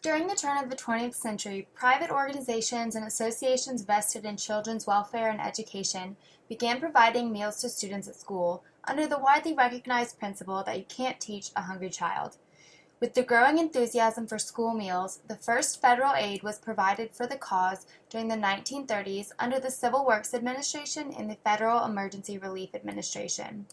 During the turn of the 20th century, private organizations and associations vested in children's welfare and education began providing meals to students at school under the widely recognized principle that you can't teach a hungry child. With the growing enthusiasm for school meals, the first federal aid was provided for the cause during the 1930s under the Civil Works Administration and the Federal Emergency Relief Administration.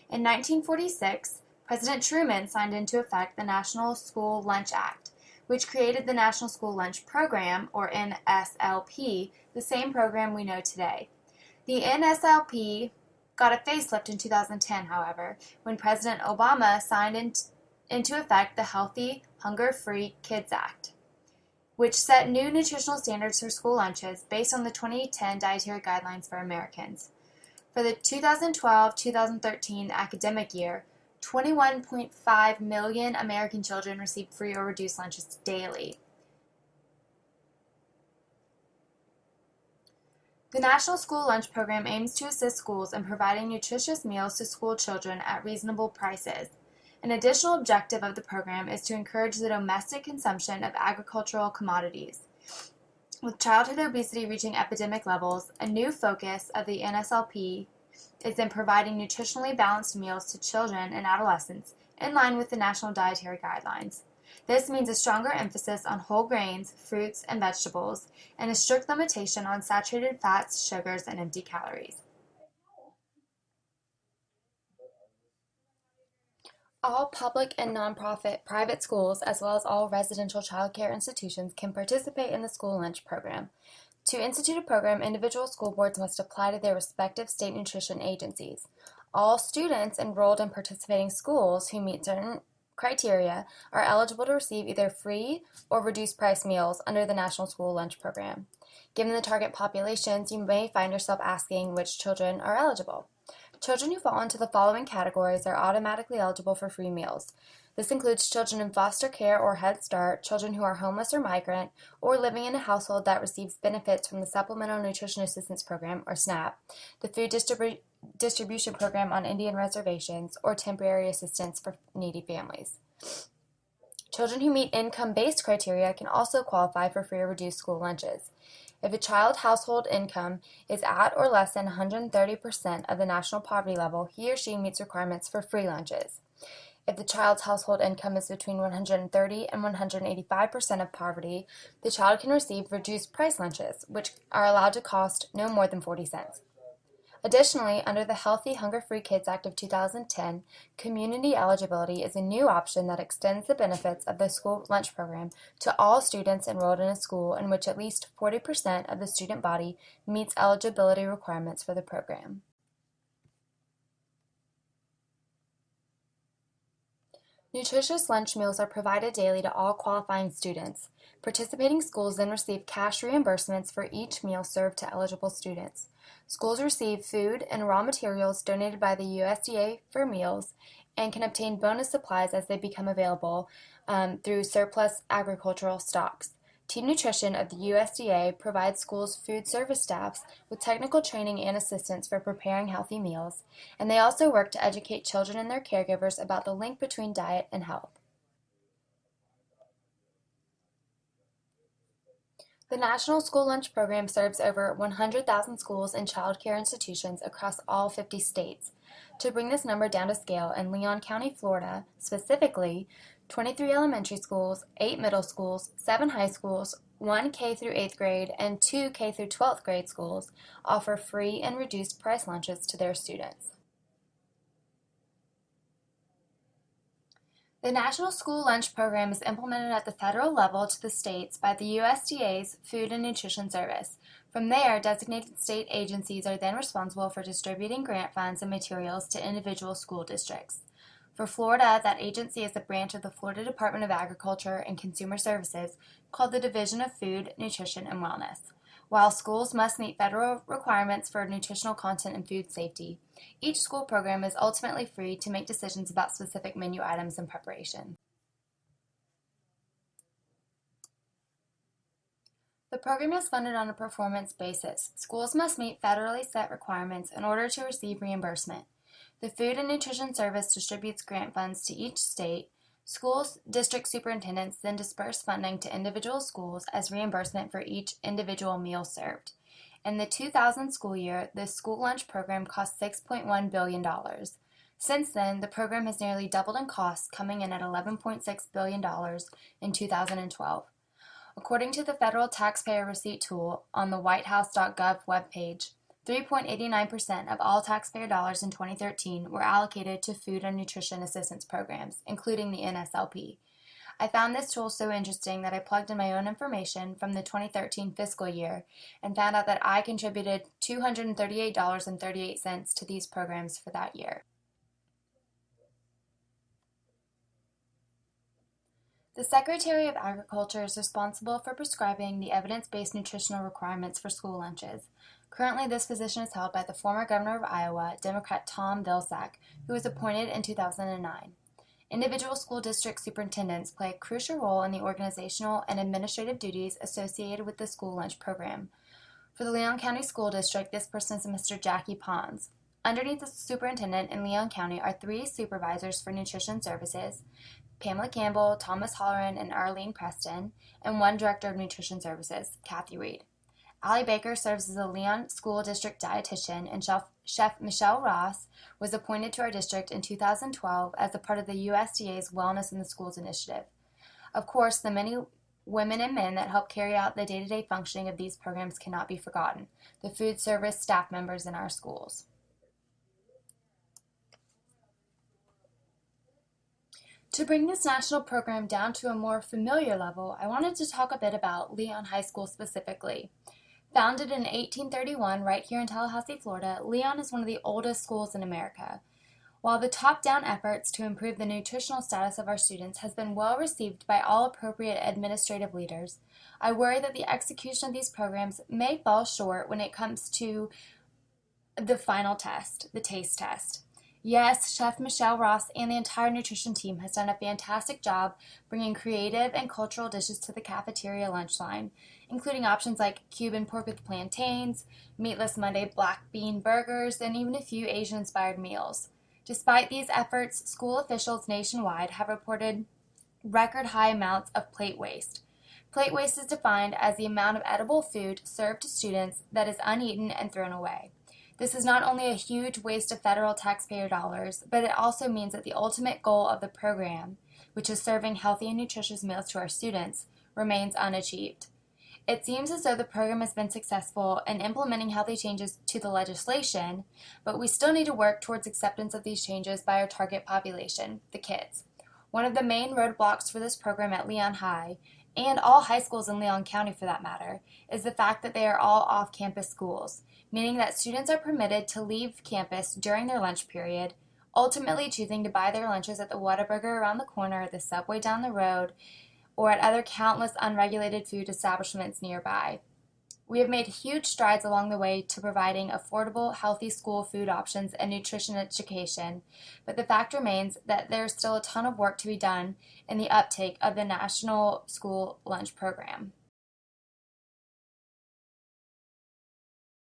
In 1946, President Truman signed into effect the National School Lunch Act, which created the National School Lunch Program, or NSLP, the same program we know today. The NSLP got a facelift in 2010, however, when President Obama signed into effect the Healthy, Hunger-Free Kids Act, which set new nutritional standards for school lunches based on the 2010 Dietary Guidelines for Americans. For the 2012-2013 academic year, 21.5 million American children received free or reduced lunches daily. The National School Lunch Program aims to assist schools in providing nutritious meals to school children at reasonable prices. An additional objective of the program is to encourage the domestic consumption of agricultural commodities. With childhood obesity reaching epidemic levels, a new focus of the NSLP is in providing nutritionally balanced meals to children and adolescents in line with the National Dietary Guidelines. This means a stronger emphasis on whole grains, fruits, and vegetables, and a strict limitation on saturated fats, sugars, and empty calories. All public and nonprofit private schools, as well as all residential child care institutions, can participate in the school lunch program. To institute a program, individual school boards must apply to their respective state nutrition agencies. All students enrolled in participating schools who meet certain criteria are eligible to receive either free or reduced price meals under the National School Lunch Program. Given the target populations, you may find yourself asking which children are eligible. Children who fall into the following categories are automatically eligible for free meals. This includes children in foster care or Head Start, children who are homeless or migrant, or living in a household that receives benefits from the Supplemental Nutrition Assistance Program, or SNAP, the Food Distribution Program on Indian reservations, or temporary assistance for needy families. Children who meet income-based criteria can also qualify for free or reduced school lunches. If a child's household income is at or less than 130% of the national poverty level, he or she meets requirements for free lunches. If the child's household income is between 130 and 185% of poverty, the child can receive reduced price lunches, which are allowed to cost no more than 40 cents. Additionally, under the Healthy, Hunger-Free Kids Act of 2010, community eligibility is a new option that extends the benefits of the school lunch program to all students enrolled in a school in which at least 40% of the student body meets eligibility requirements for the program. Nutritious lunch meals are provided daily to all qualifying students. Participating schools then receive cash reimbursements for each meal served to eligible students. Schools receive food and raw materials donated by the USDA for meals and can obtain bonus supplies as they become available through surplus agricultural stocks. Team Nutrition of the USDA provides schools' food service staffs with technical training and assistance for preparing healthy meals, and they also work to educate children and their caregivers about the link between diet and health. The National School Lunch Program serves over 100,000 schools and child care institutions across all 50 states. To bring this number down to scale, in Leon County, Florida, specifically, 23 elementary schools, 8 middle schools, 7 high schools, 1 K through 8th grade, and 2 K through 12th grade schools offer free and reduced price lunches to their students. The National School Lunch Program is implemented at the federal level to the states by the USDA's Food and Nutrition Service. From there, designated state agencies are then responsible for distributing grant funds and materials to individual school districts. For Florida, that agency is a branch of the Florida Department of Agriculture and Consumer Services called the Division of Food, Nutrition, and Wellness. While schools must meet federal requirements for nutritional content and food safety, each school program is ultimately free to make decisions about specific menu items and preparation. The program is funded on a performance basis. Schools must meet federally set requirements in order to receive reimbursement. The Food and Nutrition Service distributes grant funds to each state. School district superintendents then disperse funding to individual schools as reimbursement for each individual meal served. In the 2000 school year, the school lunch program cost $6.1 billion. Since then, the program has nearly doubled in costs, coming in at $11.6 billion in 2012. According to the Federal Taxpayer Receipt Tool on the whitehouse.gov webpage, 3.89% of all taxpayer dollars in 2013 were allocated to food and nutrition assistance programs, including the NSLP. I found this tool so interesting that I plugged in my own information from the 2013 fiscal year and found out that I contributed $238.38 to these programs for that year. The Secretary of Agriculture is responsible for prescribing the evidence-based nutritional requirements for school lunches. Currently, this position is held by the former governor of Iowa, Democrat Tom Vilsack, who was appointed in 2009. Individual school district superintendents play a crucial role in the organizational and administrative duties associated with the school lunch program. For the Leon County School District, this person is Mr. Jackie Pons. Underneath the superintendent in Leon County are 3 supervisors for nutrition services, Pamela Campbell, Thomas Holleran, and Arlene Preston, and 1 director of nutrition services, Kathy Reed. Allie Baker serves as a Leon School District dietitian, and Chef Michelle Ross was appointed to our district in 2012 as a part of the USDA's Wellness in the Schools initiative. Of course, the many women and men that help carry out the day-to-day functioning of these programs cannot be forgotten, the food service staff members in our schools. To bring this national program down to a more familiar level, I wanted to talk a bit about Leon High School specifically. Founded in 1831 right here in Tallahassee, Florida, Leon is one of the oldest schools in America. While the top-down efforts to improve the nutritional status of our students has been well received by all appropriate administrative leaders, I worry that the execution of these programs may fall short when it comes to the final test, the taste test. Yes, Chef Michelle Ross and the entire nutrition team has done a fantastic job bringing creative and cultural dishes to the cafeteria lunch line, including options like Cuban pork with plantains, meatless Monday black bean burgers, and even a few Asian-inspired meals. Despite these efforts, school officials nationwide have reported record high amounts of plate waste. Plate waste is defined as the amount of edible food served to students that is uneaten and thrown away. This is not only a huge waste of federal taxpayer dollars, but it also means that the ultimate goal of the program, which is serving healthy and nutritious meals to our students, remains unachieved. It seems as though the program has been successful in implementing healthy changes to the legislation, but we still need to work towards acceptance of these changes by our target population, the kids. One of the main roadblocks for this program at Leon High, and all high schools in Leon County for that matter, is the fact that they are all off-campus schools, meaning that students are permitted to leave campus during their lunch period, ultimately choosing to buy their lunches at the Whataburger around the corner, the Subway down the road, or at other countless unregulated food establishments nearby. We have made huge strides along the way to providing affordable, healthy school food options and nutrition education, but the fact remains that there's still a ton of work to be done in the uptake of the National School Lunch Program.